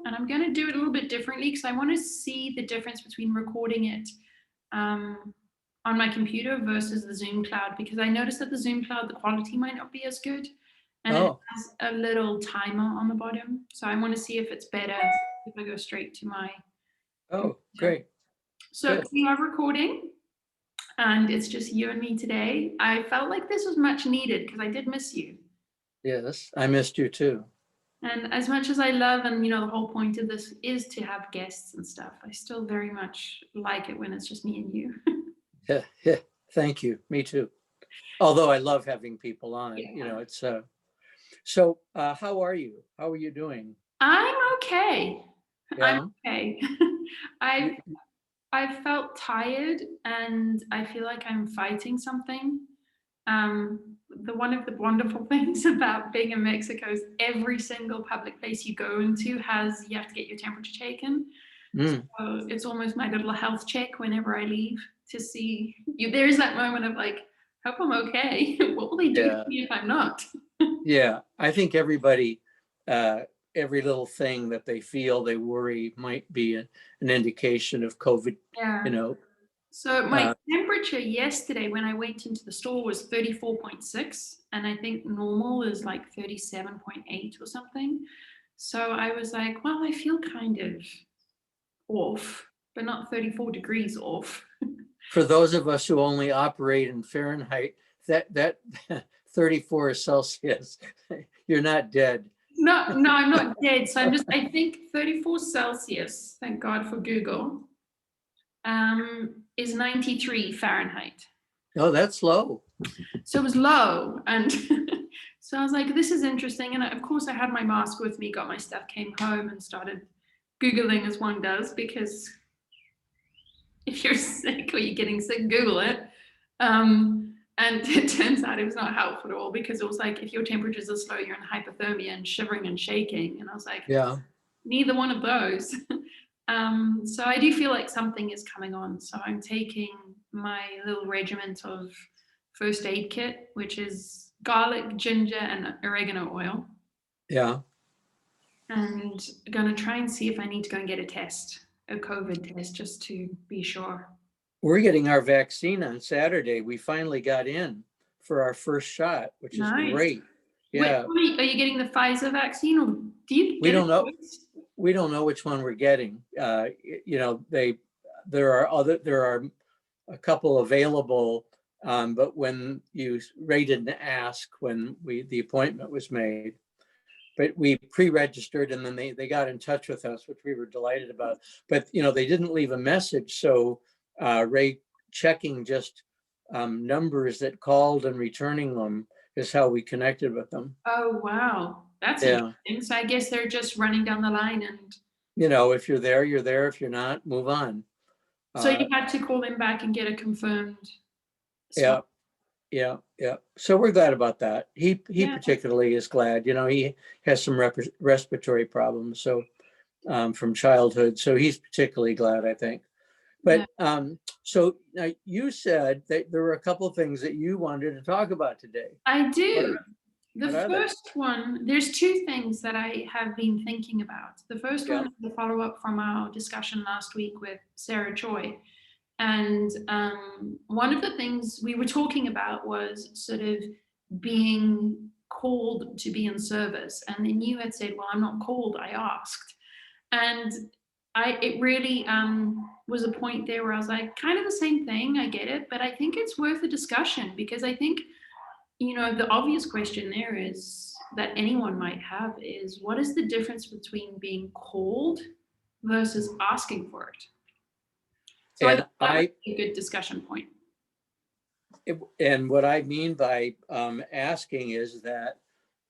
and I'm going to do it a little bit differently because I want to see the difference between recording it on my computer versus the Zoom cloud, because I noticed that the Zoom cloud, the quality might not be as good, and it Oh, has a little timer on the bottom. So I want to see if it's better if I go straight to my oh, computer. great. So Good. we are recording, and it's just you and me today. I felt like this was much needed because I did miss you. Yes, I missed you too. And as much as I love, and the whole point of this is to have guests and stuff, I still very much like it when it's just me and you. Yeah, yeah. Thank you. Me too. Although I love having people on, Yeah. it's so how are you? How are you doing? I'm okay. I'm Yeah. okay. You, I've I've felt tired, and I feel like I'm fighting something. One of the wonderful things about being in Mexico is every single public place you go into you have to get your temperature taken. mm, So it's almost my little health check whenever I leave to see you. There is that moment of like, hope I'm okay. What will they do to yeah. me if I'm not? Yeah. I think everybody, uh, every little thing that they feel, they worry might be an indication of COVID, you Yeah. know. So my Uh, temperature yesterday when I went into the store was 34.6, and I think normal is like 37.8 or something. So I was like, well, I feel kind of off, but not 34 degrees off. for those of us who only operate in Fahrenheit, that 34 Celsius, you're not dead. No, no, I'm not dead. So I think 34 Celsius, thank God for Google, is 93 Fahrenheit. Oh, that's low. So it was low. And so I was like, this is interesting. And of course, I had my mask with me, got my stuff, came home and started Googling as one does, because if you're sick or you're getting sick, Google it. And it turns out it was not helpful at all, because it was like, if your temperatures are slow, you're in hypothermia and shivering and shaking. And I was like, Yeah. neither one of those. So I do feel like something is coming on. So I'm taking my little regiment of first aid kit, which is garlic, ginger, and oregano oil, Yeah. and gonna try and see if I need to go and get a COVID test, just to be sure. We're getting our vaccine on Saturday. We finally got in for our first shot, which is Nice. great. Which Yeah. one are you getting, the Pfizer vaccine, or do you We get a don't know. choice? We don't know which one we're getting. There are a couple available, but when Ray didn't ask when the appointment was made, but we pre-registered, and then they got in touch with us, which we were delighted about. But they didn't leave a message, so Ray checking just numbers that called and returning them is how we connected with them. Oh, wow. That's Yeah. interesting. So I guess they're just running down the line. And If you're there, you're there. If you're not, move on. so Uh, you had to call them back and get a confirmed yeah, swab. yeah. So we're glad about that. He Yeah. particularly is glad. He has some respiratory problems, so from childhood. So he's particularly glad, I think. Yeah. But so you said that there were a couple of things that you wanted to talk about today. I What do. are, The what are they? first one, there's two things that I have been thinking about. The first Yeah, one is the follow up from our discussion last week with Sarah Choi. And one of the things we were talking about was sort of being called to be in service. And then you had said, well, I'm not called, I asked. And it really was a point there where I was like, kind of the same thing, I get it, but I think it's worth a discussion, because I think, the obvious question there is that anyone might have is, what is the difference between being called versus asking for it? So I and thought that would be a good discussion point. and what I mean by asking is that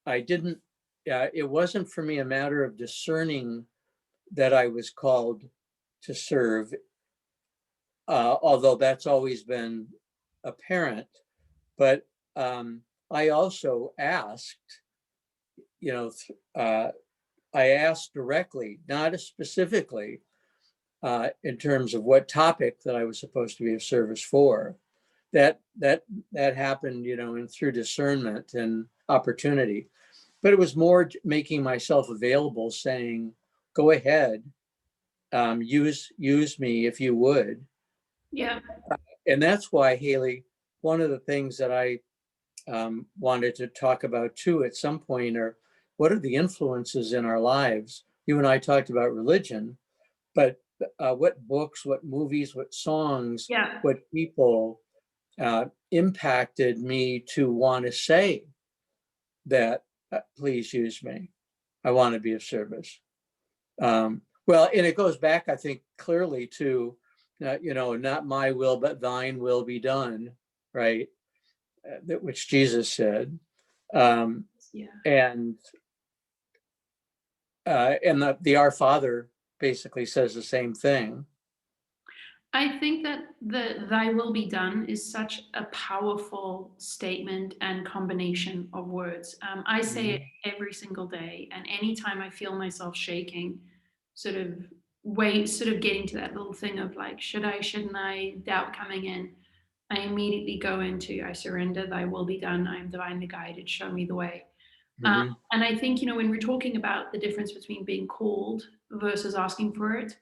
I didn't. It wasn't for me a matter of discerning that I was called to serve, although that's always been apparent. But I also asked, you know, I asked directly, not specifically in terms of what topic that I was supposed to be of service for. That happened, and through discernment and opportunity. But it was more making myself available, saying, go ahead, use me if you would. Yeah. And that's why, Hayley, one of the things that I wanted to talk about too at some point are what are the influences in our lives? You and I talked about religion, but what books, what movies, what songs, Yeah. what people impacted me to want to say that, please use me. I want to be of service. Well, and it goes back, I think, clearly to, not my will, but thine will be done, right? Which Jesus said. Yeah. And the Our Father basically says the same thing. I think that the thy will be done is such a powerful statement and combination of words. I say it every single day, and anytime I feel myself shaking, sort of sort of getting to that little thing of like, should I, shouldn't I, doubt coming in, I immediately go into, I surrender, thy will be done, I am divinely guided, show me the way. Mm-hmm. And I think, when we're talking about the difference between being called versus asking for it,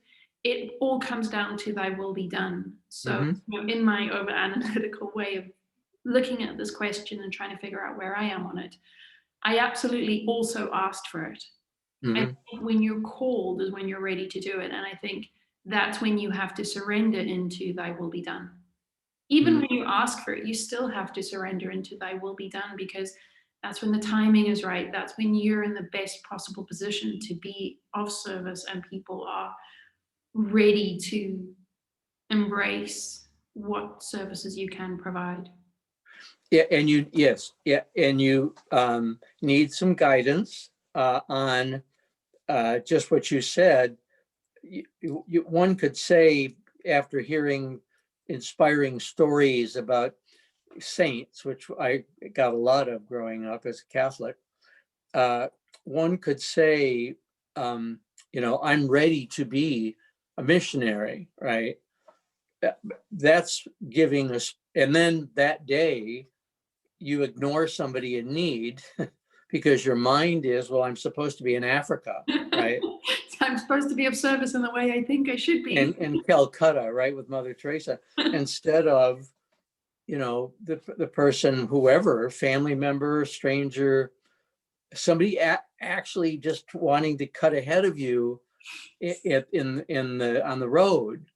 it all comes down to thy will be done. So, Mm-hmm. in my over analytical way of looking at this question and trying to figure out where I am on it, I absolutely also asked for it. I Mm-hmm. think when you're called is when you're ready to do it. And I think that's when you have to surrender into thy will be done. Even Mm-hmm. when you ask for it, you still have to surrender into thy will be done, because that's when the timing is right. That's when you're in the best possible position to be of service and people are ready to embrace what services you can provide. Yeah, and yes, yeah, and you need some guidance on just what you said. One could say, after hearing inspiring stories about saints, which I got a lot of growing up as a Catholic, one could say, I'm ready to be a missionary, right? That's giving us, and then that day you ignore somebody in need because your mind is, well, I'm supposed to be in Africa, right? I'm supposed to be of service in the way I think I should be. In Calcutta, right, with Mother Teresa, instead of, the person, whoever, family member, stranger, somebody actually just wanting to cut ahead of you on the road.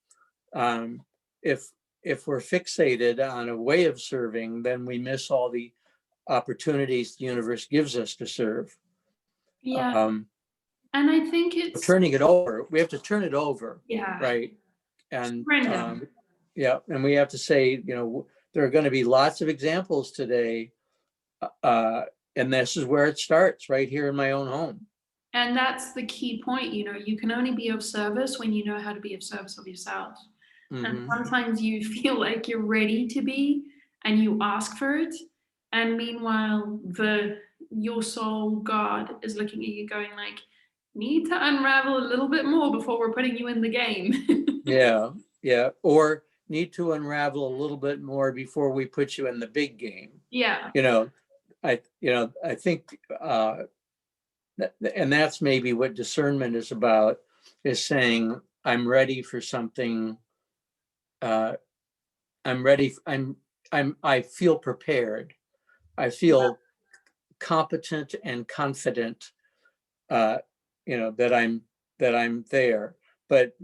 If we're fixated on a way of serving, then we miss all the opportunities the universe gives us to serve. Yeah. Um, And I think it's turning it over. We have to turn it over, yeah. right? And Surrender. yeah, and we have to say, there are going to be lots of examples today, and this is where it starts, right here in my own home. And that's the key point. You can only be of service when you know how to be of service of yourself. And Mm-hmm. sometimes you feel like you're ready to be and you ask for it. And meanwhile, your soul, God, is looking at you going like, need to unravel a little bit more before we're putting you in the game. Yeah, yeah. Or need to unravel a little bit more before we put you in the big game. Yeah. I think, and that's maybe what discernment is about, is saying, I'm ready for something. I'm ready. I feel prepared. I feel competent and confident, that I'm there. But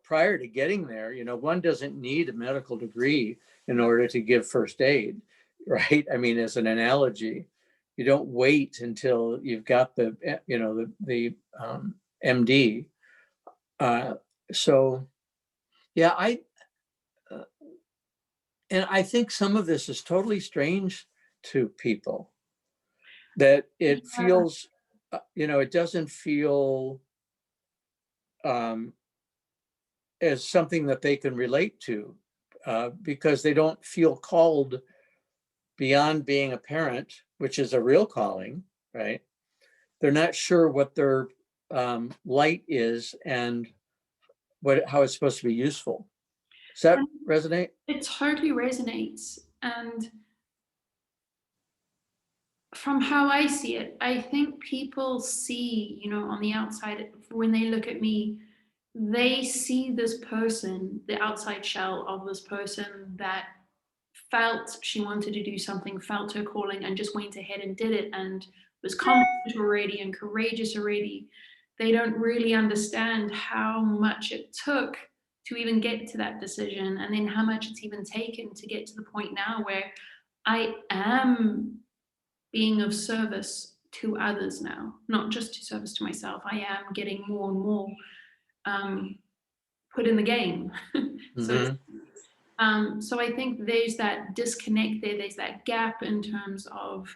prior to getting there, one doesn't need a medical degree in order to give first aid, right? I mean, as an analogy, you don't wait until you've got the MD. So yeah, and I think some of this is totally strange to people, that it feels, it doesn't feel as something that they can relate to, because they don't feel called beyond being a parent, which is a real calling, right? They're not sure what their light is and how it's supposed to be useful. Does that resonate? It totally resonates. And from how I see it, I think people see, on the outside, when they look at me, they see this person, the outside shell of this person that felt she wanted to do something, felt her calling, and just went ahead and did it, and was confident already and courageous already. They don't really understand how much it took to even get to that decision, and then how much it's even taken to get to the point now where I am being of service to others now, not just to service to myself. I am getting more and more put in the game. So, Mhm. so I think there's that disconnect there. There's that gap in terms of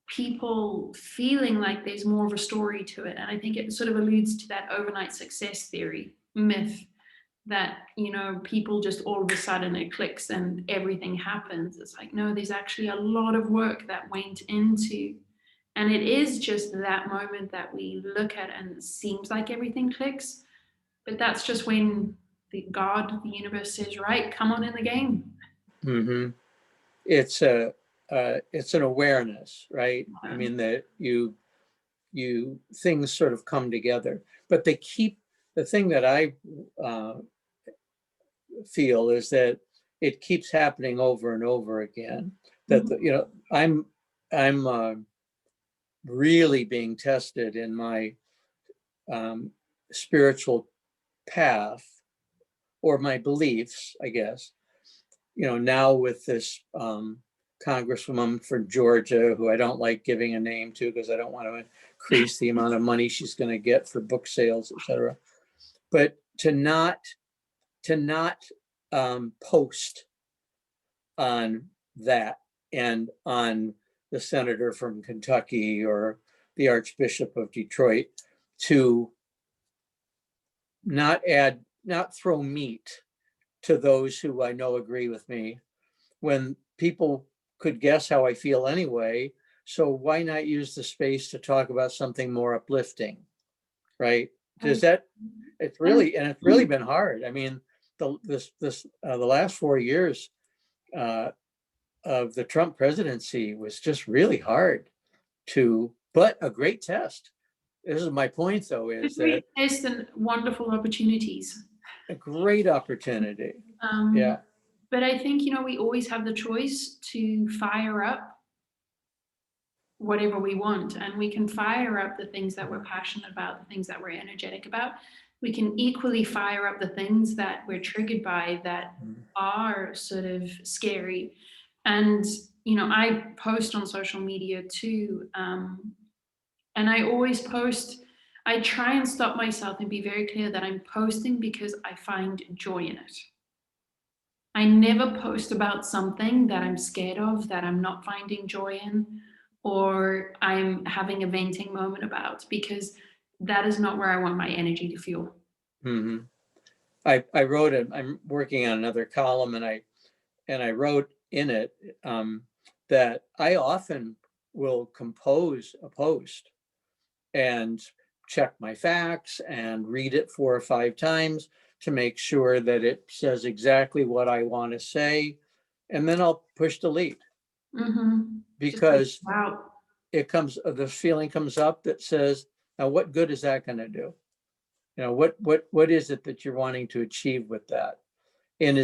people feeling like there's more of a story to it. And I think it sort of alludes to that overnight success theory myth that, people just all of a sudden it clicks and everything happens. It's like, no, there's actually a lot of work that went into, and it is just that moment that we look at and it seems like everything clicks, but that's just when the universe says, right, come on in the game. Mhm. It's it's an awareness, right? I mean, that things sort of come together, but the thing that I uh, feel is that it keeps happening over and over again. That Mhm. I'm really being tested in my um, spiritual path, or my beliefs, I guess. Now with this congresswoman from Georgia, who I don't like giving a name to because I don't want to increase the amount of money she's going to get for book sales, et cetera. But to not post on that, and on the senator from Kentucky or the Archbishop of Detroit, to not throw meat to those who I know agree with me, when people could guess how I feel anyway. So why not use the space to talk about something more uplifting, right? Does that, And it's really been hard. I mean, the last 4 years uh, of the Trump presidency was just really hard but a great test. This is my point, though, is that there's some wonderful opportunities. a great opportunity. Um, Yeah. but I think, we always have the choice to fire up whatever we want, and we can fire up the things that we're passionate about, the things that we're energetic about. We can equally fire up the things that we're triggered by that are sort of scary. And, I post on social media too. And I always post, I try and stop myself and be very clear that I'm posting because I find joy in it. I never post about something that I'm scared of, that I'm not finding joy in, or I'm having a venting moment about, because that is not where I want my energy to fuel. Hmm. I'm working on another column, and I wrote in it that I often will compose a post and check my facts and read it 4 or 5 times to make sure that it says exactly what I want to say. And then I'll push delete, Mm-hmm. Just like, because wow. the feeling comes up that says, now what good is that going to do? What is it that you're wanting to achieve with that? And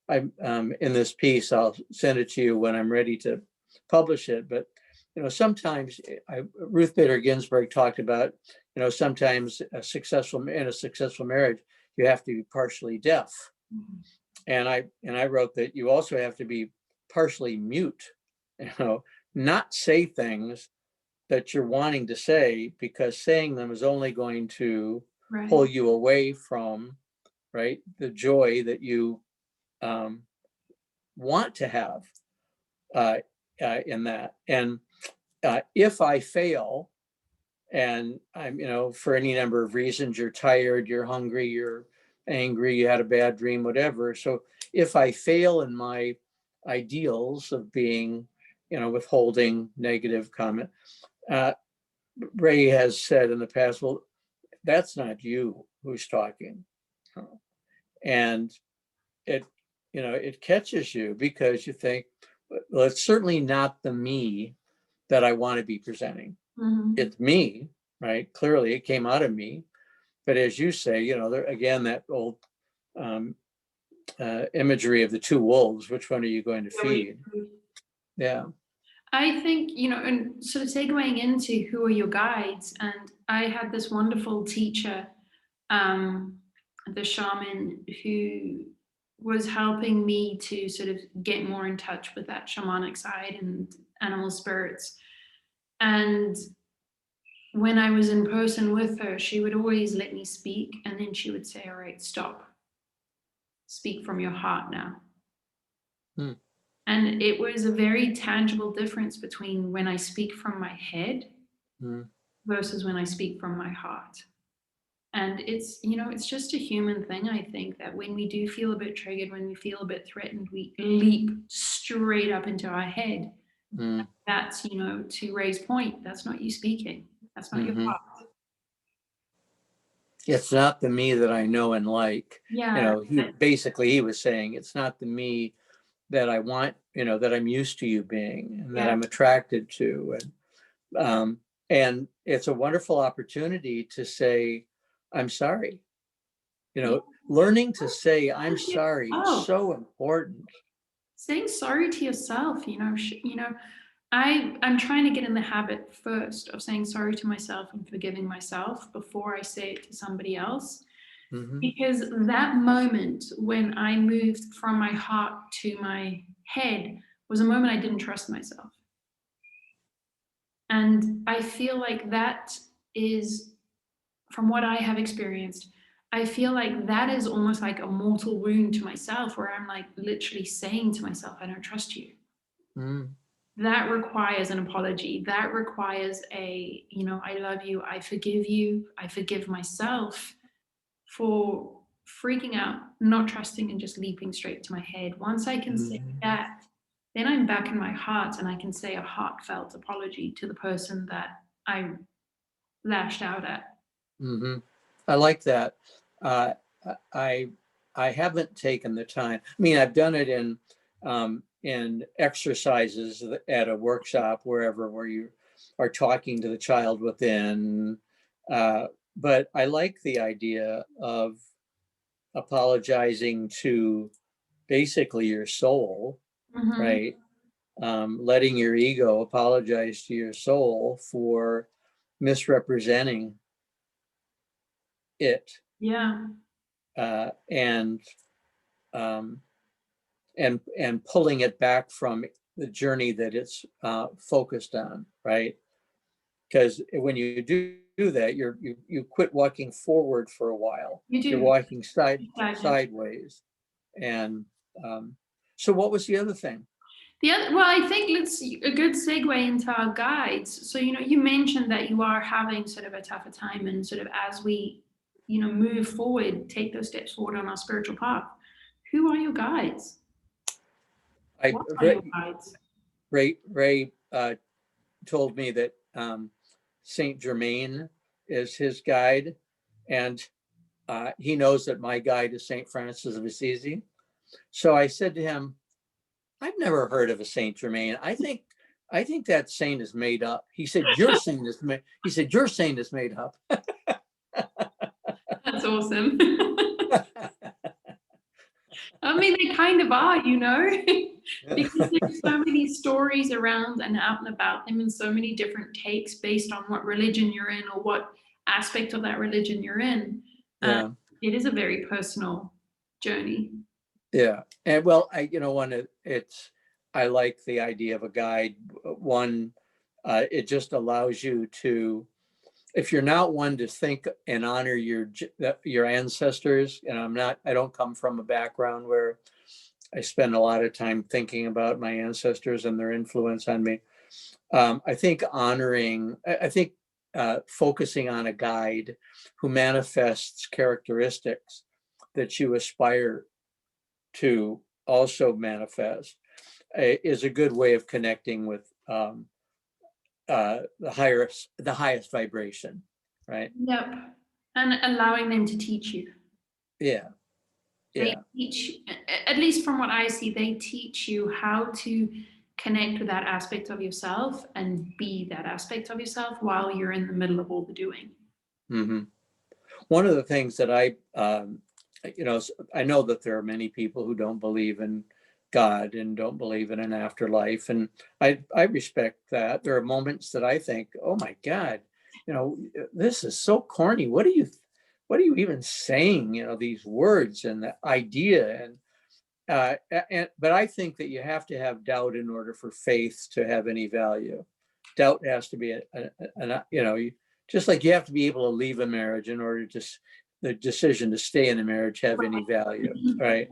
I'm in this piece, I'll send it to you when I'm ready to publish it. But sometimes Ruth Bader Ginsburg talked about, sometimes in a successful marriage, you have to be partially deaf. And I wrote that you also have to be partially mute, not say things that you're wanting to say, because saying them is only going to pull Right. you away from, right, the joy that you want to have in that. And if I fail, and I'm, for any number of reasons, you're tired, you're hungry, you're angry, you had a bad dream, whatever. So if I fail in my ideals of being, withholding negative comment, uh, Ray has said in the past, well, that's not you who's talking. And it catches you, because you think, well, it's certainly not the me that I want to be presenting. It's me, right? Clearly it came out of me. But as you say, you know, there, again, that old imagery of the two wolves, which one are you going to feed? Yeah. I think, you know, and sort of segueing into who are your guides, and I had this wonderful teacher, the shaman, who was helping me to sort of get more in touch with that shamanic side and animal spirits. And when I was in person with her, she would always let me speak, and then she would say, "All right, stop. Speak from your heart now." Hmm. And it was a very tangible difference between when I speak from my head versus when I speak from my heart. And it's, you know, it's just a human thing, I think, that when we do feel a bit triggered, when we feel a bit threatened, we leap straight up into our head. That's, you know, to Ray's point, that's not you speaking. That's not your heart. It's not the me that I know and like. Yeah. You know, he was saying it's not the me that I want, you know, that I'm used to you being and that I'm attracted to. And it's a wonderful opportunity to say, I'm sorry. You know, learning to say, I'm sorry is so important. Saying sorry to yourself, you know, I'm trying to get in the habit first of saying sorry to myself and forgiving myself before I say it to somebody else. Because that moment when I moved from my heart to my head was a moment I didn't trust myself. And I feel like that is, from what I have experienced, I feel like that is almost like a mortal wound to myself, where I'm like literally saying to myself, I don't trust you. That requires an apology. That requires a, you know, I love you, I forgive myself for freaking out, not trusting, and just leaping straight to my head. Once I can say that, then I'm back in my heart and I can say a heartfelt apology to the person that I lashed out at. I like that. I haven't taken the time. I mean, I've done it in exercises at a workshop, wherever, where you are talking to the child within. But I like the idea of apologizing to basically your soul, right? Letting your ego apologize to your soul for misrepresenting it. And pulling it back from the journey that it's focused on, right? Because when you do that, you quit walking forward for a while. You're walking sideways. And so what was the other thing? Well, I think let's a good segue into our guides. So, you know, you mentioned that you are having sort of a tougher time, and sort of as we, you know, move forward, take those steps forward on our spiritual path. Who are your guides? What are your guides? Ray told me that Saint Germain is his guide, and he knows that my guide is Saint Francis of Assisi. So I said to him, I've never heard of a Saint Germain. I think that saint is made up. He said, your saint is made. He said, your saint is made up. That's awesome. I mean, they kind of are, you know, because there's so many stories around and out and about them, and so many different takes based on what religion you're in or what aspect of that religion you're in. It is a very personal journey. Yeah. And well, I like the idea of a guide. One, it just allows you to, if you're not one to think and honor your ancestors, and I don't come from a background where I spend a lot of time thinking about my ancestors and their influence on me. I think focusing on a guide who manifests characteristics that you aspire to also manifest is a good way of connecting with the highest vibration, right? Yep. And allowing them to teach you. Yeah. They teach, at least from what I see, they teach you how to connect with that aspect of yourself and be that aspect of yourself while you're in the middle of all the doing. Mm-hmm. One of the things that I know that there are many people who don't believe in God and don't believe in an afterlife. And I respect that. There are moments that I think, oh my God, this is so corny. What are you even saying? These words and the idea. But I think that you have to have doubt in order for faith to have any value. Doubt has to be just like you have to be able to leave a marriage in order to the decision to stay in a marriage have any value, right?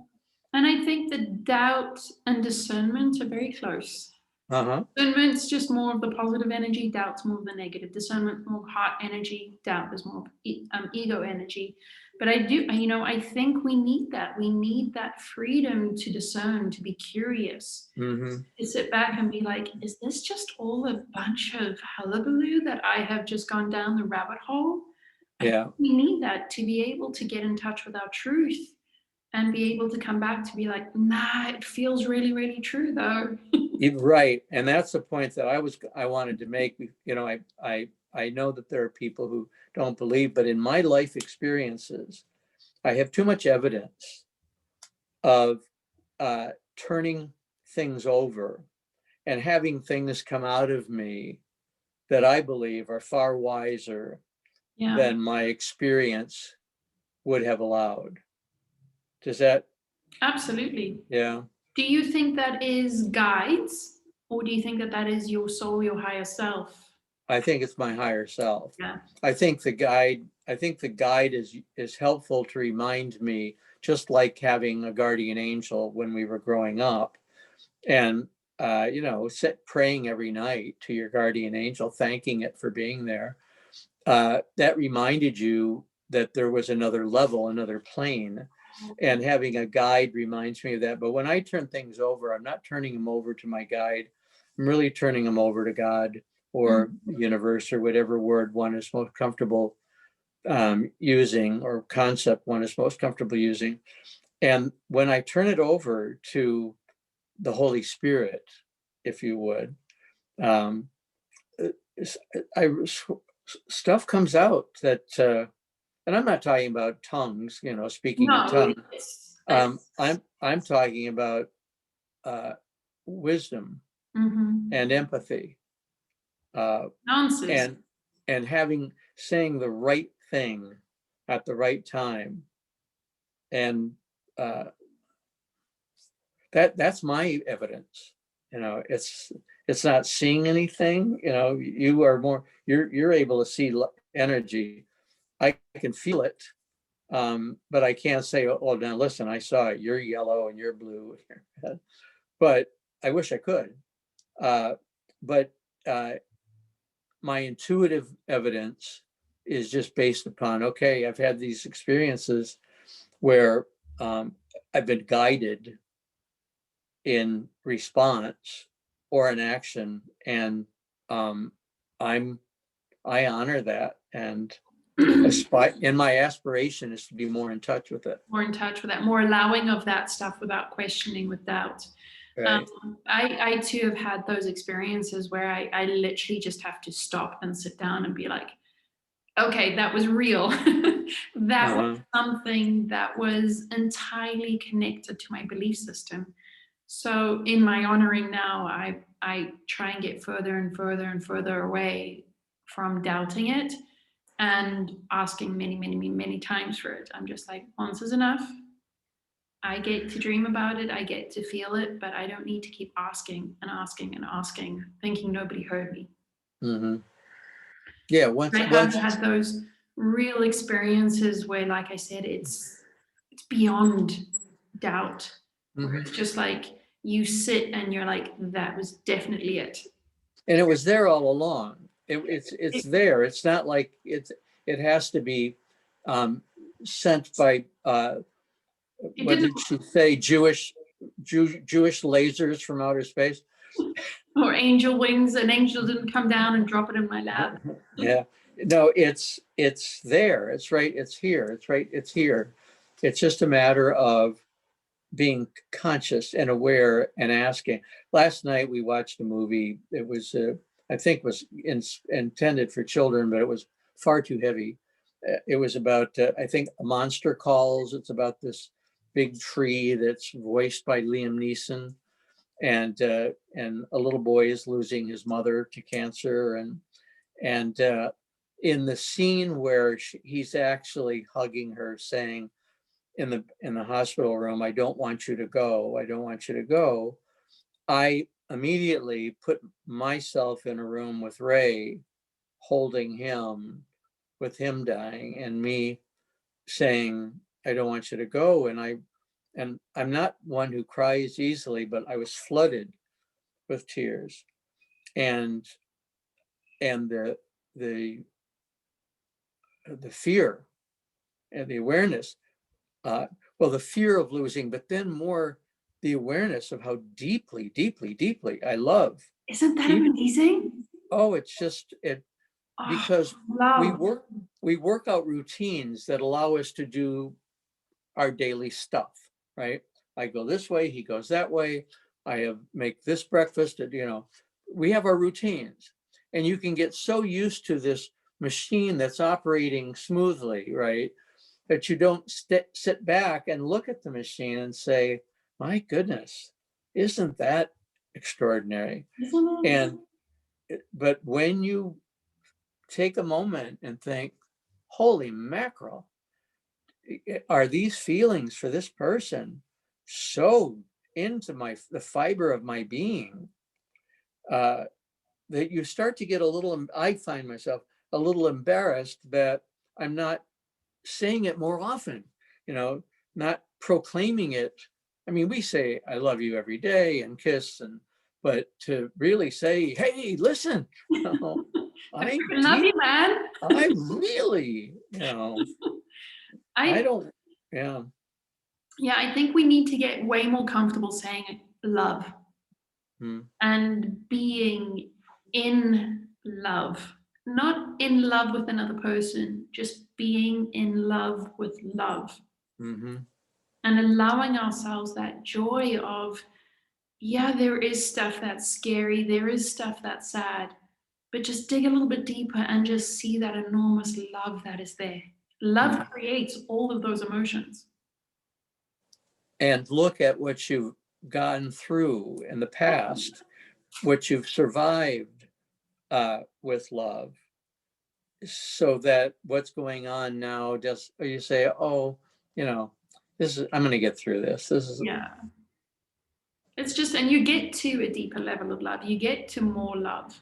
And I think that doubt and discernment are very close. Uh-huh. Discernment's just more of the positive energy, doubt's more of the negative. Discernment's more heart energy, doubt is more ego energy. But I think we need that. We need that freedom to discern, to be curious, Mm-hmm. to sit back and be like, is this just all a bunch of hullabaloo that I have just gone down the rabbit hole? Yeah. We need that to be able to get in touch with our truth and be able to come back to be like, nah, it feels really, really true though. Right. And that's the point that I wanted to make. I know that there are people who don't believe, but in my life experiences, I have too much evidence of turning things over and having things come out of me that I believe are far wiser than my experience would have allowed. Does that? Absolutely. Yeah. Do you think that is guides, or do you think that that is your soul, your higher self? I think it's my higher self. Yeah. I think the guide is helpful to remind me, just like having a guardian angel when we were growing up, and praying every night to your guardian angel, thanking it for being there. That reminded you that there was another level, another plane, and having a guide reminds me of that. But when I turn things over, I'm not turning them over to my guide. I'm really turning them over to God or universe or whatever word one is most comfortable using, or concept one is most comfortable using. And when I turn it over to the Holy Spirit, if you would, stuff comes out that, and I'm not talking about tongues, speaking in tongues. I'm talking about wisdom and empathy, Nonsense. and saying the right thing at the right time, and that's my evidence. It's not seeing anything. You are more. You're able to see energy. I can feel it, but I can't say, oh, now listen, I saw it. You're yellow and you're blue. But I wish I could. But my intuitive evidence is just based upon, okay, I've had these experiences where I've been guided in response or in action, and I honor that, and my aspiration is to be more in touch with it. More in touch with that, more allowing of that stuff without questioning, with doubt. Right. I too have had those experiences where I literally just have to stop and sit down and be like, okay, that was real. That was something that was entirely connected to my belief system. So in my honoring now, I try and get further and further and further away from doubting it and asking many, many, many, many times for it. I'm just like, once is enough. I get to dream about it. I get to feel it, but I don't need to keep asking and asking and asking, thinking nobody heard me. Mm-hmm. Yeah. I have had those real experiences where, like I said, it's beyond doubt. Where it's just like you sit and you're like, that was definitely it. And it was there all along. It's there. It's not like it has to be sent by what did she say? Jewish lasers from outer space, or angel wings. An angel didn't come down and drop it in my lap. Yeah, no, it's there. It's right. It's here. It's right. It's here. It's just a matter of being conscious and aware and asking. Last night we watched a movie. It was, I think, was intended for children, but it was far too heavy. It was about, I think, A Monster Calls. It's about this big tree that's voiced by Liam Neeson, and a little boy is losing his mother to cancer, and in the scene where he's actually hugging her, saying, in the hospital room, I don't want you to go. I don't want you to go. I immediately put myself in a room with Ray, holding him, with him dying, and me saying, I don't want you to go. And I'm not one who cries easily, but I was flooded with tears. And the fear and the awareness, well, the fear of losing, but then more the awareness of how deeply, deeply, deeply I love. Isn't that amazing? Oh, it's just because love. we work out routines that allow us to do our daily stuff, right? I go this way, he goes that way. I make this breakfast, we have our routines, and you can get so used to this machine that's operating smoothly, right? That you don't sit back and look at the machine and say, my goodness, isn't that extraordinary? And but when you take a moment and think, holy mackerel, are these feelings for this person so into the fiber of my being, that you start to get I find myself a little embarrassed that I'm not saying it more often, not proclaiming it. I mean, we say, I love you every day and kiss, but to really say, hey, listen, I love you, man. I really, I don't, yeah. Yeah, I think we need to get way more comfortable saying love and being in love, not in love with another person, just being in love with love. And allowing ourselves that joy of, yeah, there is stuff that's scary, there is stuff that's sad, but just dig a little bit deeper and just see that enormous love that is there. Love creates all of those emotions. And look at what you've gone through in the past, what you've survived with love, so that what's going on now, just you say, oh, this is, I'm going to get through this. This is, yeah. It's just, and you get to a deeper level of love. You get to more love.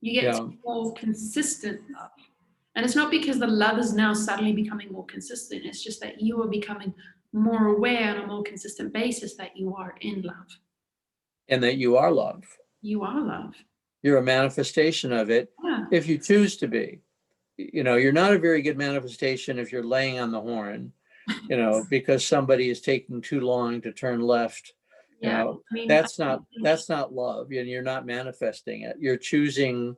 You get to more consistent love. And it's not because the love is now suddenly becoming more consistent. It's just that you are becoming more aware on a more consistent basis that you are in love. And that you are love. You are love. You're a manifestation of it, if you choose to be. You're not a very good manifestation if you're laying on the horn, because somebody is taking too long to turn left. That's not love, and you're not manifesting it. You're choosing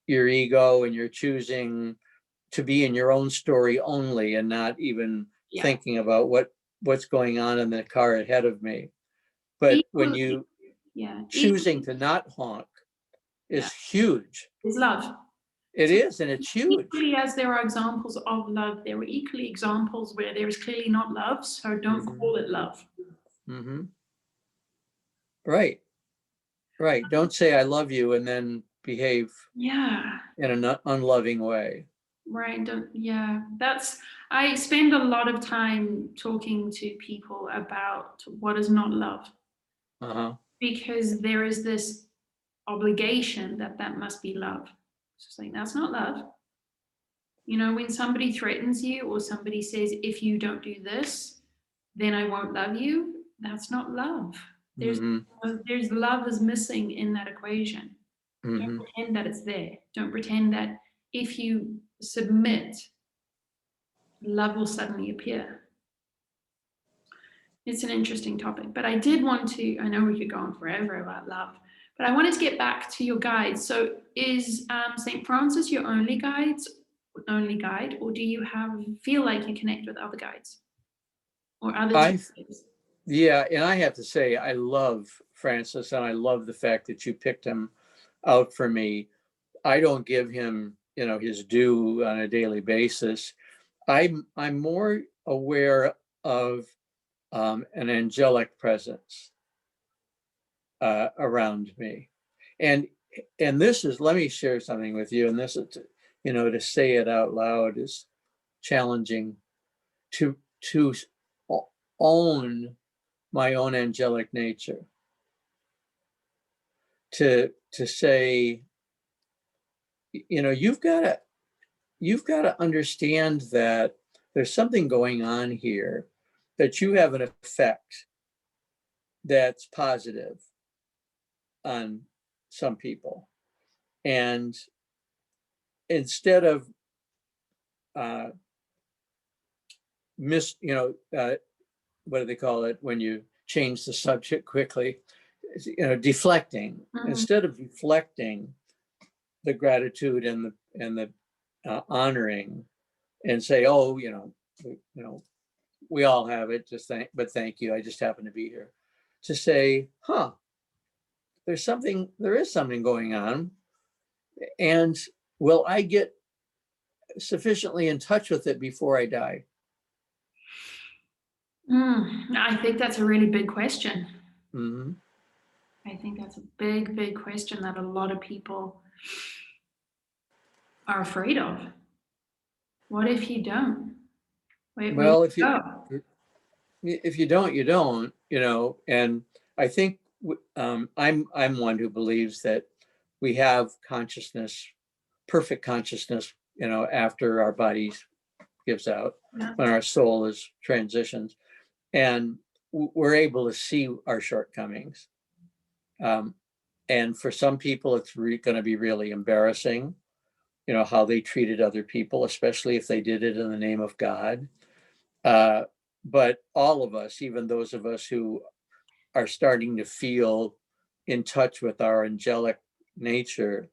your ego, and you're choosing to be in your own story only, and not even thinking about what's going on in the car ahead of me. But when you choosing to not honk is huge. It's love. It is, and it's huge. Equally as there are examples of love, there were equally examples where there is clearly not love, so don't call it love. Right. Don't say I love you and then behave in an unloving way. Right. I spend a lot of time talking to people about what is not love. Because there is this obligation that must be love. It's like, that's not love. When somebody threatens you, or somebody says, if you don't do this, then I won't love you, that's not love. There's love is missing in that equation. Don't pretend that it's there. Don't pretend that if you submit, love will suddenly appear. It's an interesting topic, but I did want to, I know we could go on forever about love, but I wanted to get back to your guides. So is St. Francis your only guide, or do you feel like you connect with other guides or other teachers? Yeah, and I have to say, I love Francis, and I love the fact that you picked him out for me. I don't give him, his due on a daily basis. I'm more aware of an angelic presence around me, and this is. Let me share something with you, and this is, to say it out loud is challenging. To own my own angelic nature, to say, you've got to understand that there's something going on here, that you have an effect that's positive on some people, and instead of uh what do they call it when you change the subject quickly, deflecting. Mhm. Instead of deflecting the gratitude and the honoring, and say, oh, we all have it, but thank you, I just happen to be here. To say, there is something going on, and will I get sufficiently in touch with it before I die? I think that's a really big question. Hmm. I think that's a big, big question that a lot of people are afraid of. What if you don't? Where do Well, you go? if you don't, you don't, and I think I'm one who believes that we have consciousness, perfect consciousness, after our body gives out, Yeah. when our soul is transitions, and we're able to see our shortcomings. Um, and for some people, it's going to be really embarrassing, how they treated other people, especially if they did it in the name of God. Uh, but all of us, even those of us who are starting to feel in touch with our angelic nature,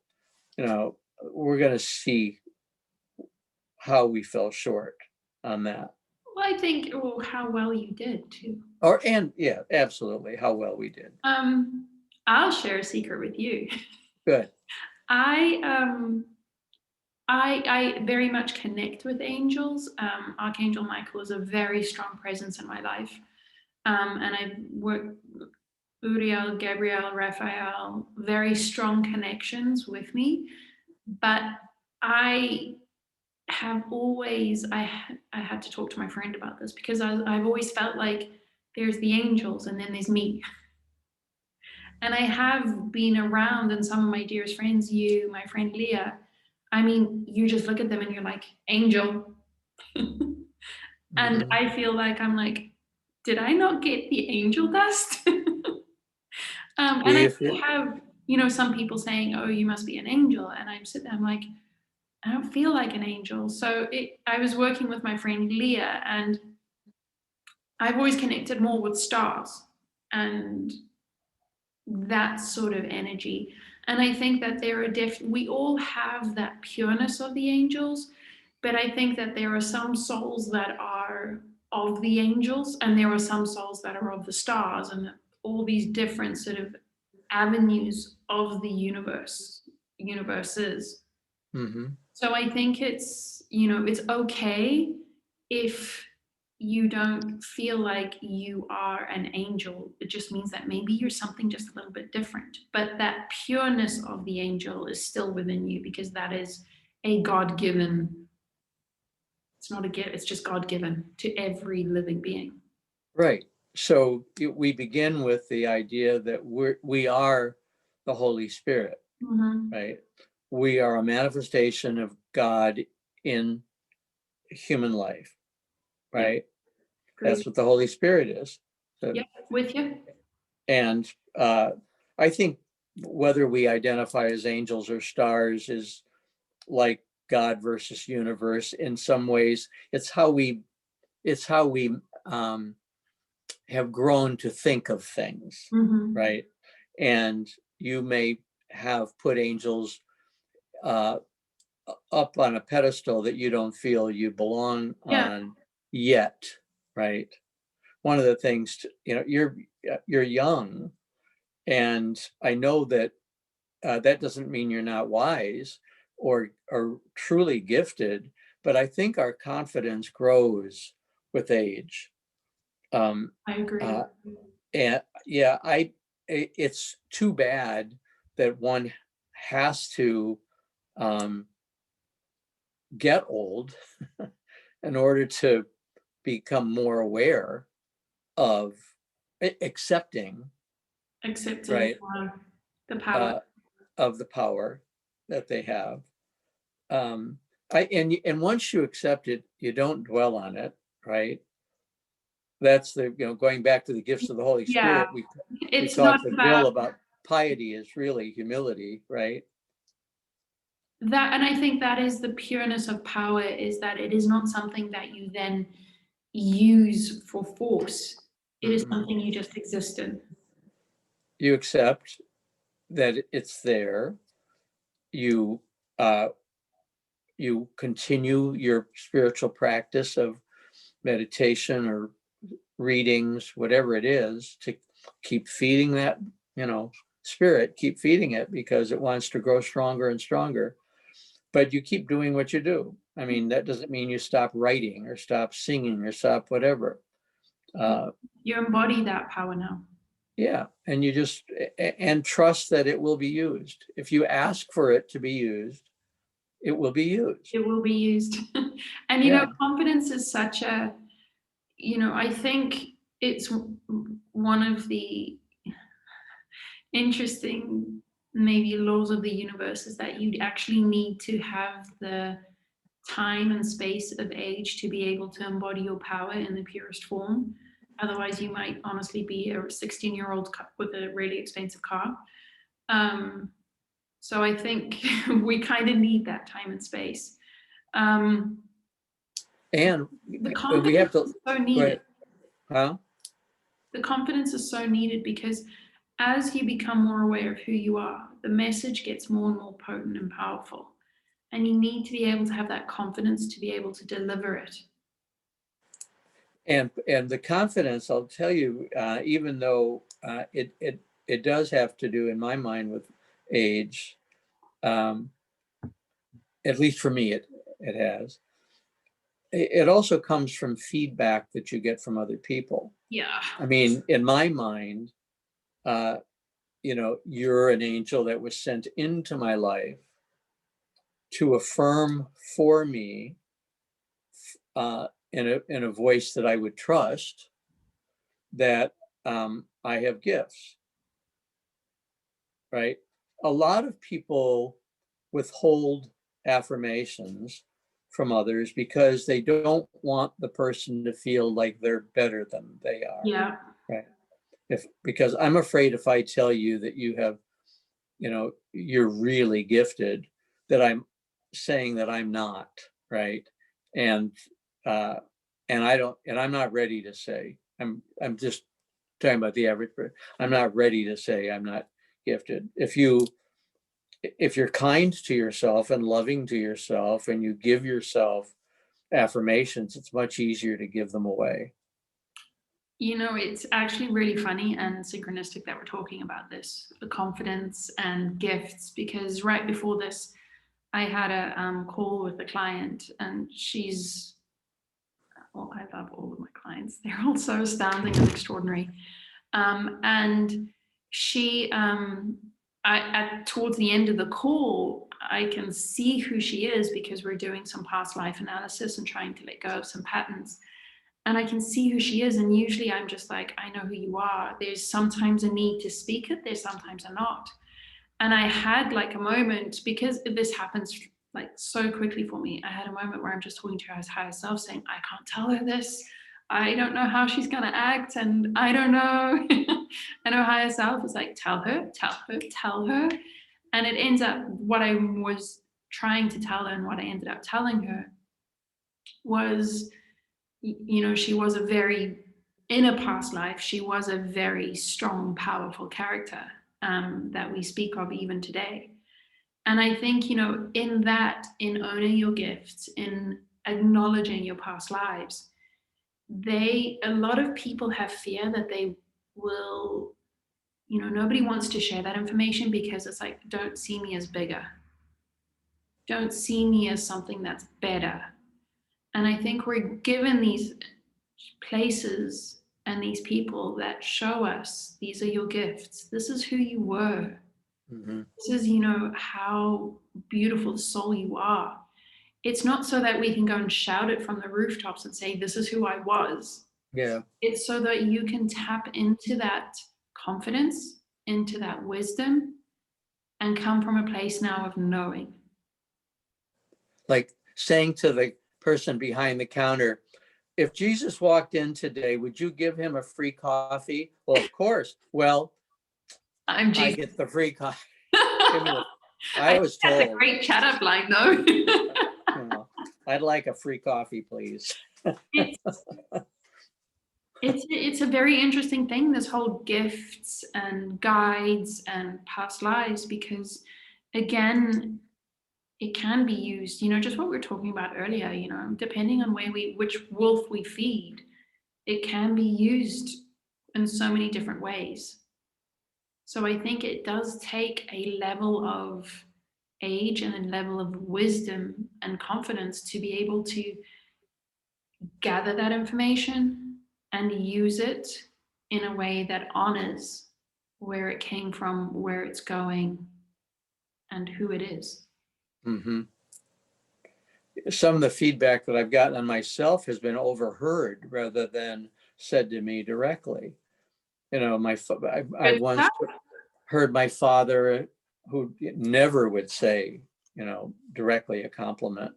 we're going to see how we fell short on that. Well, I think how well you did too. And yeah, absolutely, how well we did. Um, I'll share a secret with you. Good. I um I very much connect with angels. Archangel Michael is a very strong presence in my life. And I work Uriel, Gabriel, Raphael, very strong connections with me. But I have always, I had to talk to my friend about this because I've always felt like there's the angels and then there's me. And I have been around, and some of my dearest friends, you, my friend Leah, I mean, you just look at them and you're like, angel. And Mhm. I feel like I'm like, did I not get the angel dust? And I We, if do it, have, some people saying, oh, you must be an angel. And I'm sitting there, I'm like, I don't feel like an angel. So I was working with my friend Leah, and I've always connected more with stars and that sort of energy. And I think that there are we all have that pureness of the angels, but I think that there are some souls that are of the angels, and there are some souls that are of the stars, and all these different sort of avenues of the universes. mhm. So I think it's okay if you don't feel like you are an angel. It just means that maybe you're something just a little bit different. But that pureness of the angel is still within you, because that is a God given, it's not a gift, it's just God given to every living being. Right. So we begin with the idea that we are the Holy Spirit, Mm-hmm. right? We are a manifestation of God in human life, Yeah, right? agree. That's what the Holy Spirit is. So, Yeah, with you. and I think whether we identify as angels or stars is like God versus universe. In some ways, it's how we um, have grown to think of things, Mm-hmm. right? And you may have put angels uh, up on a pedestal that you don't feel you belong Yeah. on yet, right? one of the things, you're young, and I know that that doesn't mean you're not wise or truly gifted, but I think our confidence grows with age. I agree. Uh, and yeah, it's too bad that one has to um, get old in order to become more aware of accepting, Accepting right, the power. uh, of the power that they have. Um, and once you accept it, you don't dwell on it, right? That's going back to the gifts of the Holy Yeah, Spirit. We it's not talked with about Bill about piety is really humility, right? that, and I think that is the pureness of power, is that it is not something that you then use for force. It is Mhm. something you just exist in. You accept that it's there. You uh, you continue your spiritual practice of meditation or readings, whatever it is, to keep feeding that, spirit, keep feeding it because it wants to grow stronger and stronger. But you keep doing what you do. I mean, that doesn't mean you stop writing or stop singing or stop whatever. Uh, You embody that power now. yeah, and you just and trust that it will be used. If you ask for it to be used, it will be used. It will be used. And Yeah. confidence is such a, I think it's one of the interesting maybe laws of the universe, is that you actually need to have the time and space of age to be able to embody your power in the purest form. Otherwise, you might honestly be a 16-year-old with a really expensive car. Um, so I think we kind of need that time and space. Um, And the we have confidence to is so go needed. ahead. Huh? The confidence is so needed because as you become more aware of who you are, the message gets more and more potent and powerful. And you need to be able to have that confidence to be able to deliver it. And the confidence, I'll tell you, even though it does have to do, in my mind, with age, um, at least for me, it has. It also comes from feedback that you get from other people. Yeah. I mean, in my mind, uh, you're an angel that was sent into my life to affirm for me, in a voice that I would trust, that I have gifts, right? A lot of people withhold affirmations from others because they don't want the person to feel like they're better than they are, Yeah. right? Because I'm afraid if I tell you that you're really gifted, that I'm saying that I'm not, right? And uh, and I'm not ready to say, I'm just talking about the average person. I'm not ready to say I'm not gifted. If you're kind to yourself and loving to yourself and you give yourself affirmations, it's much easier to give them away. It's actually really funny and synchronistic that we're talking about this, the confidence and gifts, because right before this, I had a call with a client, and well, I love all of my clients. They're all so astounding and extraordinary. And she, towards the end of the call, I can see who she is because we're doing some past life analysis and trying to let go of some patterns. And I can see who she is. And usually I'm just like, I know who you are. There's sometimes a need to speak it, there's sometimes a not. And I had like a moment, because this happens like so quickly for me. I had a moment where I'm just talking to her higher self saying, I can't tell her this. I don't know how she's going to act. And I don't know. And her higher self was like, tell her, tell her, tell her. And it ends up, what I was trying to tell her and what I ended up telling her was, she was in a past life, she was a very strong, powerful character that we speak of even today. And I think, in owning your gifts, in acknowledging your past lives, a lot of people have fear that they will, nobody wants to share that information because it's like, don't see me as bigger. Don't see me as something that's better. And I think we're given these places and these people that show us these are your gifts. This is who you were. Mm-hmm. This is, how beautiful the soul you are. It's not so that we can go and shout it from the rooftops and say, this is who I was. Yeah. It's so that you can tap into that confidence, into that wisdom, and come from a place now of knowing. Like saying to the person behind the counter, if Jesus walked in today, would you give him a free coffee? Well, of course. Well, I'm I Jesus. get the free coffee. I I was think that's a told, great chat up line, though. I'd like a free coffee, please. It's a very interesting thing, this whole gifts and guides and past lives, because again, it can be used, just what we were talking about earlier, depending on which wolf we feed, it can be used in so many different ways. So I think it does take a level of age and a level of wisdom and confidence to be able to gather that information and use it in a way that honors where it came from, where it's going, and who it is. Mm-hmm. Some of the feedback that I've gotten on myself has been overheard rather than said to me directly. I once heard my father, who never would say, directly a compliment.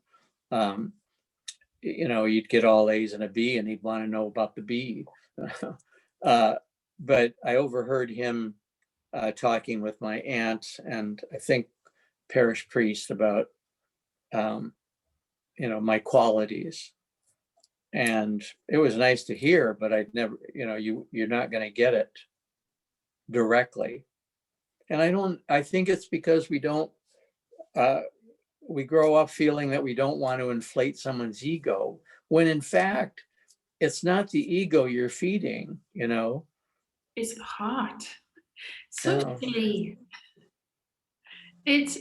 You'd get all A's and a B and he'd want to know about the B. But I overheard him talking with my aunt and I think parish priest about, my qualities. And it was nice to hear, but I'd never, you're not going to get it directly. And I think it's because we grow up feeling that we don't want to inflate someone's ego, when in fact, it's not the ego you're feeding, It's the heart. So No. silly. It's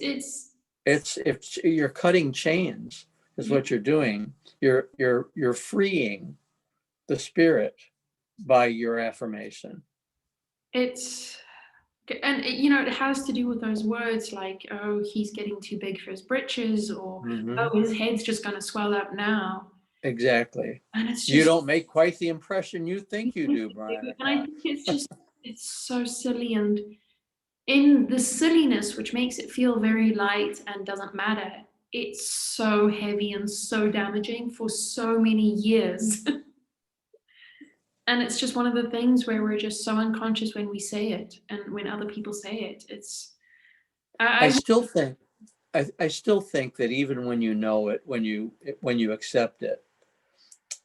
If you're cutting chains is what you're doing. You're freeing the spirit by your affirmation. it's and it has to do with those words like, oh, he's getting too big for his britches, or Mm-hmm. oh, his head's just going to swell up now. Exactly. And it's just, you don't make quite the impression you think you do, Brian. and I think it's so silly, and in the silliness, which makes it feel very light and doesn't matter, it's so heavy and so damaging for so many years. And it's just one of the things where we're just so unconscious when we say it and when other people say it. I still think that even when you know it, when you accept it,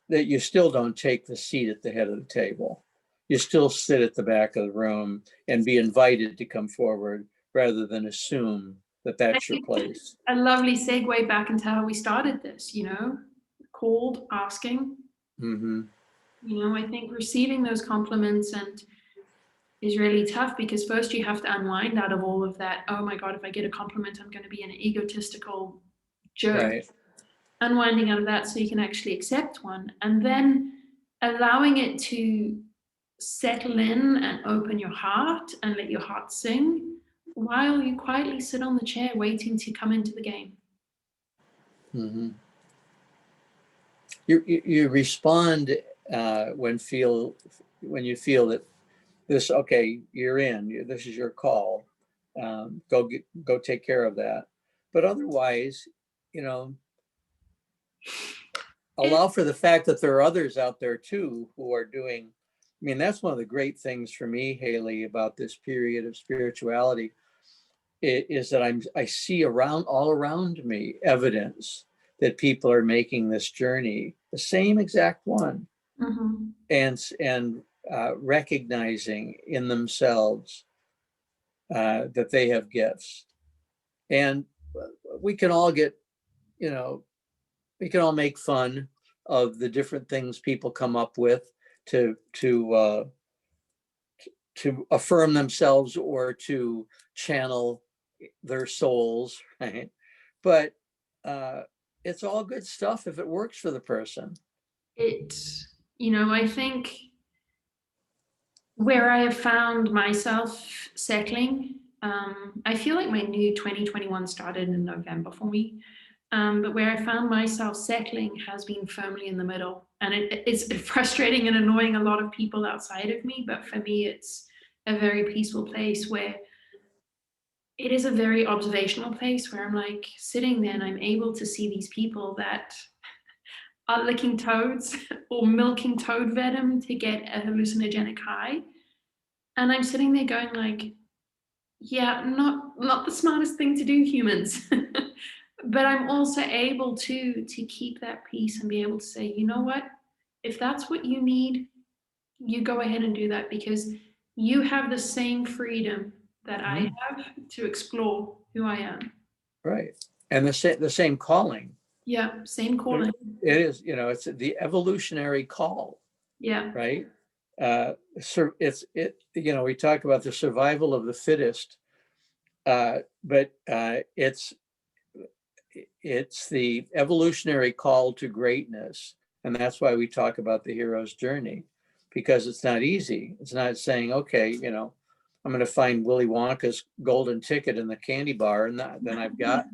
that you still don't take the seat at the head of the table. You still sit at the back of the room and be invited to come forward rather than assume that that's your place. A lovely segue back into how we started this, called, asking. Mm-hmm. I think receiving those compliments and is really tough, because first you have to unwind out of all of that. Oh my God, if I get a compliment, I'm going to be an egotistical jerk. Right. Unwinding out of that so you can actually accept one, and then allowing it to settle in and open your heart and let your heart sing while you quietly sit on the chair waiting to come into the game. Mm-hmm. You respond when you feel that this, okay, you're in, this is your call. Go take care of that. But otherwise, allow for the fact that there are others out there too who are doing. I mean, that's one of the great things for me, Hayley, about this period of spirituality, is that I see all around me evidence that people are making this journey, the same exact one, Mm-hmm. and recognizing in themselves that they have gifts. And we can all we can all make fun of the different things people come up with to affirm themselves or to channel their souls, right? But it's all good stuff if it works for the person. I think where I have found myself settling, I feel like my new 2021 started in November for me. But where I found myself settling has been firmly in the middle. And it's frustrating and annoying a lot of people outside of me. But for me, it's a very peaceful place where it is a very observational place where I'm like sitting there and I'm able to see these people that are licking toads or milking toad venom to get a hallucinogenic high. And I'm sitting there going like, yeah, not the smartest thing to do, humans. But I'm also able to keep that peace and be able to say, you know what, if that's what you need, you go ahead and do that, because you have the same freedom that I have to explore who I am. Right. And the same calling. Yeah, same calling. It is, it's the evolutionary call. Yeah. Right. So we talk about the survival of the fittest, but it's the evolutionary call to greatness. And that's why we talk about the hero's journey, because it's not easy. It's not saying, okay, I'm going to find Willy Wonka's golden ticket in the candy bar, and then I've got,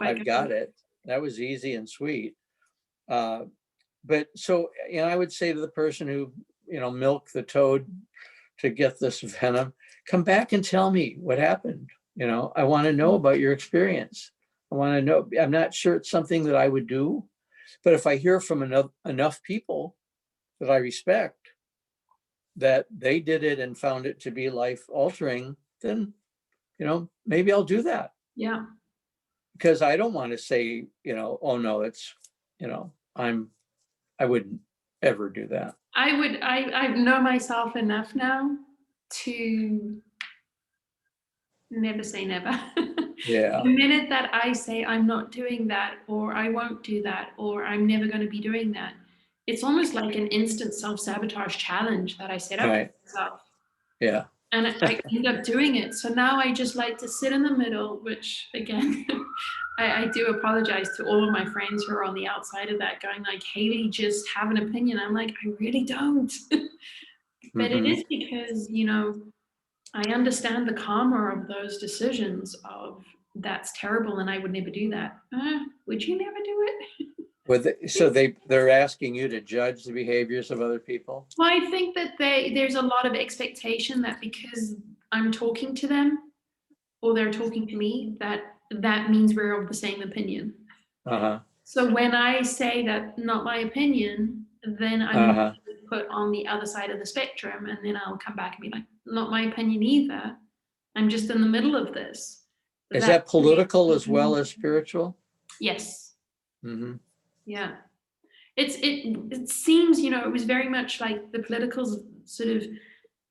I've got it. That was easy and sweet. But so, I would say to the person who, milked the toad to get this venom, come back and tell me what happened. I want to know about your experience. I want to know. I'm not sure it's something that I would do, but if I hear from enough people that I respect that they did it and found it to be life altering, then, maybe I'll do that. Yeah. Because I don't want to say, oh no, it's, I wouldn't ever do that. I know myself enough now to never say never. Yeah. The minute that I say I'm not doing that, or I won't do that, or I'm never going to be doing that, it's almost like an instant self-sabotage challenge that I set up for myself. Yeah. And I end up doing it. So now I just like to sit in the middle, which again, I do apologize to all of my friends who are on the outside of that going like, Hayley, just have an opinion. I'm like, I really don't. But it is because, I understand the karma of those decisions of that's terrible and I would never do that. Would you never do it? So they're asking you to judge the behaviors of other people? Well, I think that there's a lot of expectation that because I'm talking to them or they're talking to me, that means we're of the same opinion. So when I say that not my opinion, then I'm put on the other side of the spectrum, and then I'll come back and be like, not my opinion either. I'm just in the middle of this. Is that political as well as spiritual? Yes. Yeah. It seems, it was very much like the political's sort of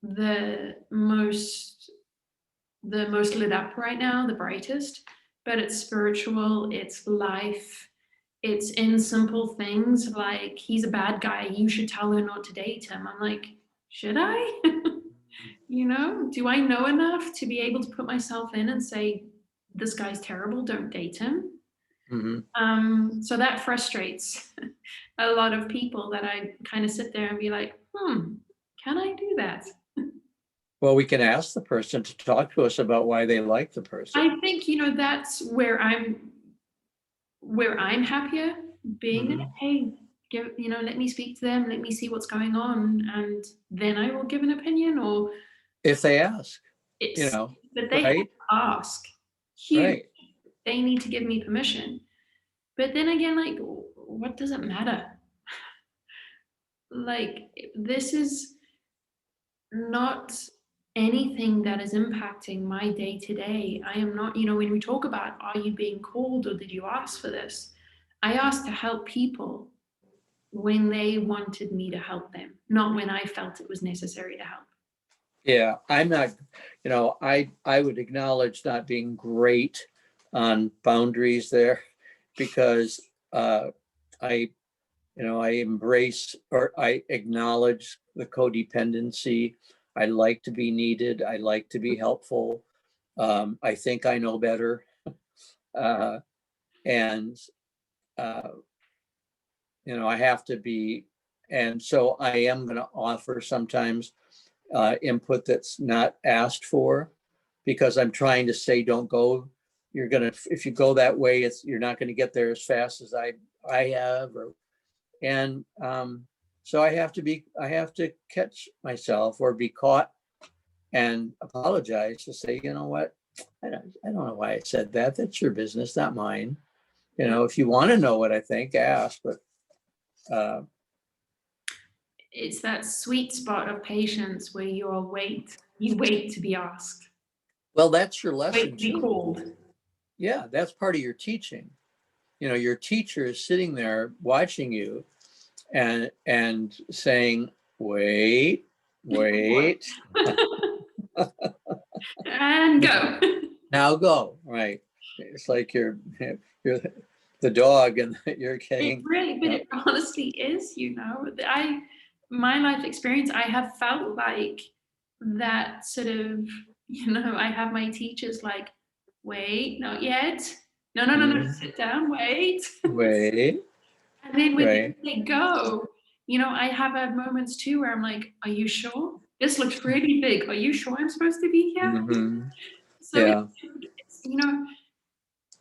the most lit up right now, the brightest, but it's spiritual, it's life, it's in simple things like he's a bad guy, you should tell her not to date him. I'm like, should I? Do I know enough to be able to put myself in and say, this guy's terrible, don't date him? So that frustrates a lot of people that I kind of sit there and be like, can I do that? Well, we can ask the person to talk to us about why they like the person. I think, that's where I'm happier being, hey, let me speak to them, let me see what's going on, and then I will give an opinion. Or if they ask, but they have to ask. Huge. Right. They need to give me permission. But then again, like, what does it matter? Like, this is not anything that is impacting my day to day. I am not, when we talk about, are you being called or did you ask for this? I asked to help people when they wanted me to help them, not when I felt it was necessary to help. Yeah, I'm not, I would acknowledge not being great on boundaries there, because I I embrace or I acknowledge the codependency. I like to be needed. I like to be helpful. I think I know better. Uh, and, uh, I have to be, and so I am going to offer sometimes input that's not asked for, because I'm trying to say, don't go. If you go that way, you're not going to get there as fast as I have, and so I have to catch myself or be caught and apologize to say, you know what, I don't know why I said that. That's your business, not mine. If you want to know what I think, ask. But It's that sweet spot of patience where you wait to be asked, well, that's your wait lesson to be too. called. Yeah, that's part of your teaching. Your teacher is sitting there watching you and saying, wait, And go. now go. Right. It's like you're the dog and you're It getting, really, but it honestly is, my life experience, I have felt like that sort of, I have my teachers like, wait, not yet. No, no, no, no, sit down, wait. wait, And then when right. they go, I have had moments too where I'm like, are you sure? This looks really big. Are you sure I'm supposed to be here? Mm-hmm. So Yeah. it's,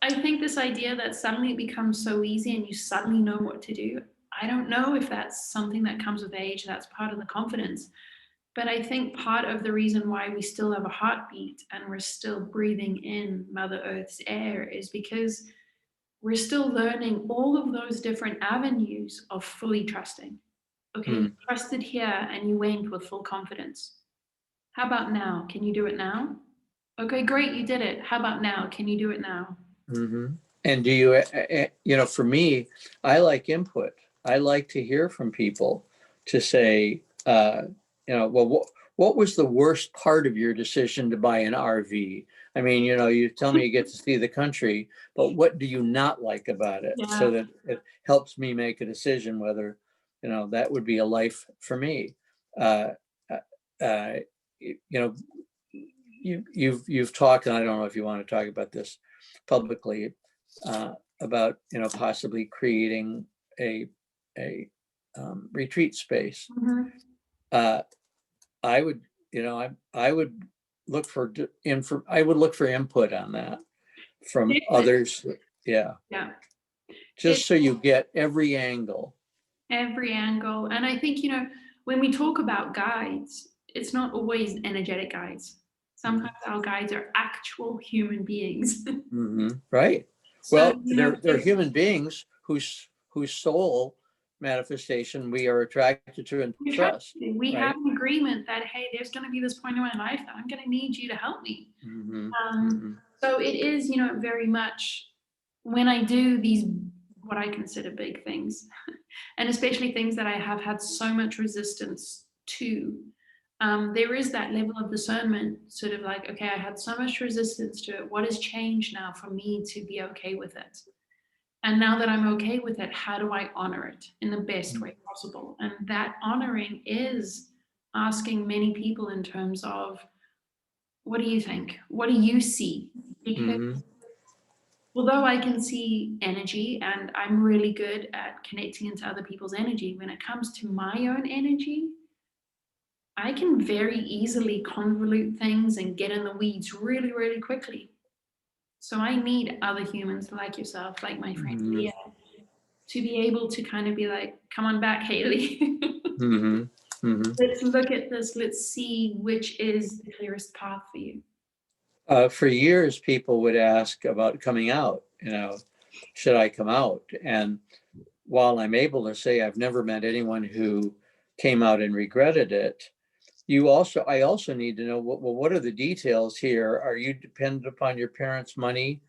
I think this idea that suddenly it becomes so easy and you suddenly know what to do, I don't know if that's something that comes with age, that's part of the confidence. But I think part of the reason why we still have a heartbeat and we're still breathing in Mother Earth's air is because we're still learning all of those different avenues of fully trusting. Okay, you trusted here and you went with full confidence. How about now? Can you do it now? Okay, great, you did it. How about now? Can you do it now? Mm-hmm. And do for me, I like input. I like to hear from people to say, well, what was the worst part of your decision to buy an RV? I mean, you tell me you get to see the country, but what do you not like about it? Yeah. So that it helps me make a decision whether, that would be a life for me. Uh, uh, uh, you've talked, and I don't know if you want to talk about this publicly, about possibly creating a retreat space. Mhm. Uh, I would I would look for I would look for input on that from others. Yeah, Yeah. just so you get every angle. Every angle. And I think, when we talk about guides, it's not always energetic guides. Sometimes our guides are actual human beings. Mm-hmm. Right. So, Well, they're human beings whose soul manifestation we are attracted to and trust. we have Right. an agreement that, hey, there's going to be this point in my life that I'm going to need you to help me. Mm-hmm. Mm-hmm. So it is, very much when I do these, what I consider big things, and especially things that I have had so much resistance to, there is that level of discernment, sort of like, okay, I had so much resistance to it. What has changed now for me to be okay with it? And now that I'm okay with it, how do I honor it in the best way possible? And that honoring is asking many people in terms of, what do you think? What do you see? Because Mm-hmm. although I can see energy and I'm really good at connecting into other people's energy, when it comes to my own energy, I can very easily convolute things and get in the weeds really, really quickly. So I need other humans like yourself, like my friend Mm-hmm. Leah, to be able to kind of be like, come on back, Hayley. Mm-hmm. Mm-hmm. Let's look at this. Let's see which is the clearest path for you. For years, people would ask about coming out. Should I come out? And while I'm able to say I've never met anyone who came out and regretted it, I also need to know, what are the details here? Are you dependent upon your parents' money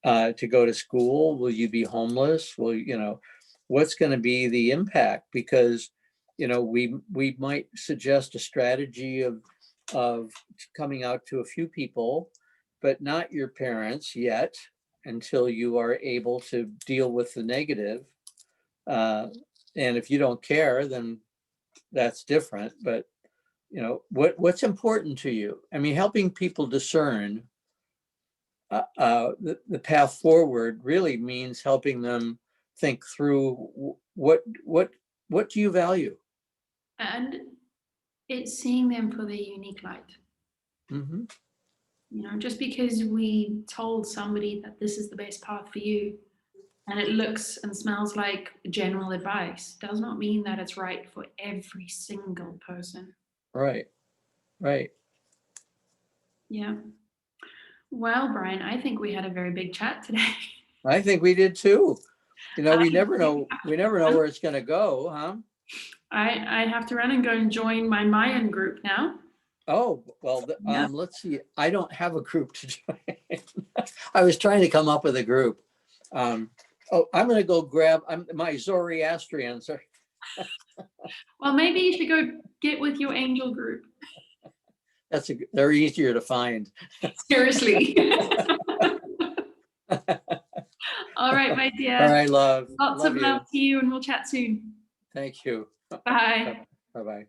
to go to school? Will you be homeless? What's going to be the impact? Because, we might suggest a strategy of coming out to a few people, but not your parents yet, until you are able to deal with the negative. Uh, And if you don't care, then that's different. But, you know, what's important to you? I mean, helping people discern the path forward really means helping them think through what do you value? And it's seeing them for their unique light. Mm-hmm. You know, just because we told somebody that this is the best path for you and it looks and smells like general advice does not mean that it's right for every single person. Right, right. Yeah. Well, Brian, I think we had a very big chat today. I think we did too. You know, we never know I where it's going to go, huh? I have to run and go and join my Mayan group now. Oh, well, Yeah. let's see. I don't have a group to join. I was trying to come up with a group. I'm going to go grab my Zoroastrians. Well, maybe you should go get with your angel group. They're easier to find. Seriously. All right, my dear. All right, love. Lots of love you. to you, and we'll chat soon. Thank you. Bye. Bye-bye.